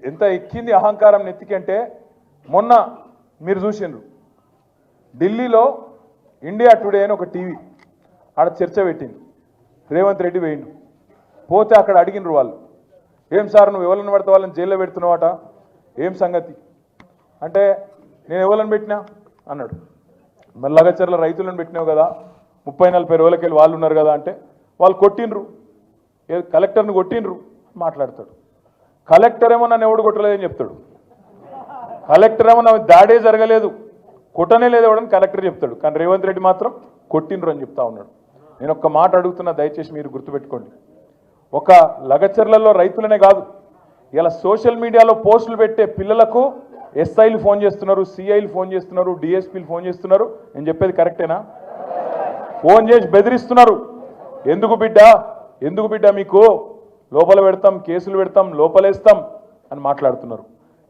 ఎంత ఎక్కింది అహంకారం నెత్తికి అంటే మొన్న మీరు చూసిండ్రు ఢిల్లీలో ఇండియా టుడే అని ఒక టీవీ ఆడ చర్చ పెట్టింది. రేవంత్ రెడ్డి వేయండు పోతే అక్కడ అడిగినరు వాళ్ళు, ఏం సార్ నువ్వు ఎవరిని పడితే వాళ్ళని జైల్లో పెడుతున్నావట, ఏం సంగతి అంటే నేను ఎవరిని పెట్టినా అన్నాడు. మరి లగచర్ల రైతులను పెట్టినావు కదా, 30-40 రోజులకి వెళ్ళి వాళ్ళు ఉన్నారు కదా అంటే వాళ్ళు కొట్టినరు, కలెక్టర్ని కొట్టినరు మాట్లాడతాడు. కలెక్టర్ ఏమో నన్ను ఎవడు కొట్టలేదని చెప్తాడు. కలెక్టర్ ఏమో నా దాడే జరగలేదు, కొట్టనే లేదు ఎవడని కలెక్టర్ చెప్తాడు. కానీ రేవంత్ రెడ్డి మాత్రం కొట్టినరు అని చెప్తా ఉన్నాడు. నేను ఒక్క మాట అడుగుతున్నా, దయచేసి మీరు గుర్తుపెట్టుకోండి. ఒక లగచర్లలో రైతులనే కాదు, ఇలా సోషల్ మీడియాలో పోస్టులు పెట్టే పిల్లలకు ఎస్ఐలు ఫోన్ చేస్తున్నారు, సిఐలు ఫోన్ చేస్తున్నారు, డిఎస్పీలు ఫోన్ చేస్తున్నారు. నేను చెప్పేది కరెక్టేనా? ఫోన్ చేసి బెదిరిస్తున్నారు. ఎందుకు బిడ్డ మీకు లోపల పెడతాం, కేసులు పెడతాం, లోపలేస్తాం అని మాట్లాడుతున్నారు.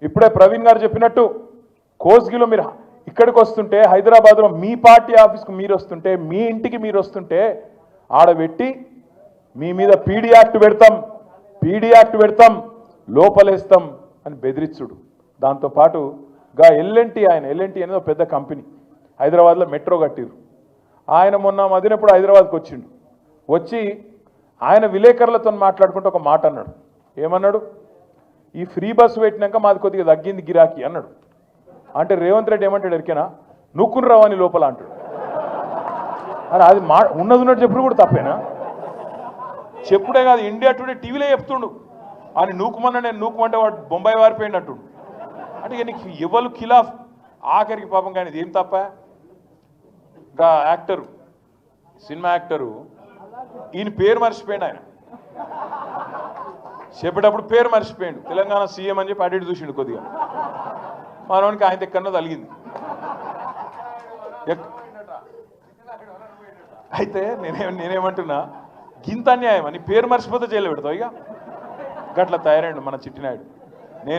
ఇప్పుడే ప్రవీణ్ గారు చెప్పినట్టు కోస్గిలో మీరు ఇక్కడికి వస్తుంటే, హైదరాబాద్లో మీ పార్టీ ఆఫీస్కు మీరు వస్తుంటే, మీ ఇంటికి మీరు వస్తుంటే ఆడబెట్టి మీ మీద పీడీ యాక్ట్ పెడతాం లోపలేస్తాం అని బెదిరించుడు. దాంతోపాటు ఎల్ఎన్టీ అనేది ఒక పెద్ద కంపెనీ, హైదరాబాద్లో మెట్రో కట్టిరు. ఆయన మొన్న మదినప్పుడు హైదరాబాద్కి వచ్చిండు. వచ్చి ఆయన విలేకరులతో మాట్లాడుకుంటూ ఒక మాట అన్నాడు. ఏమన్నాడు? ఈ ఫ్రీ బస్సు పెట్టినాక మాది కొద్దిగా తగ్గింది గిరాకీ అన్నాడు. అంటే రేవంత్ రెడ్డి ఏమంటాడు ఎరికేనా, నూక్కుని రావని లోపల అంటాడు. అని అది ఉన్నట్టు చెప్పుడు కూడా తప్పేనా? చెప్పుడే కాదు, ఇండియా టుడే టీవీలో చెప్తుండు అని నూకుమన్నా నేను నూకుమంటే వాడు బొంబాయి వారిపోయినట్టు. అంటే ఇక నీకు ఎవరు ఖిలాఫ్ ఆఖరికి పాపం. కానీ ఇది ఏం తప్ప? ఇంకా యాక్టరు, సినిమా యాక్టరు, ఈయన పేరు మర్చిపోయాడు. ఆయన చెప్పేటప్పుడు పేరు మర్చిపోయాడు. తెలంగాణ సీఎం అని చెప్పి అడిగి చూసిండు. కొద్దిగా మనవానికి ఆయన ఎక్కడో తలిగింది. అయితే నేనేమంటున్నా, గింత అన్యాయం అని పేరు మర్చిపోతే జైలు పెడతావు. ఇక గట్ల తయారైండు మన చిట్టినాయుడు.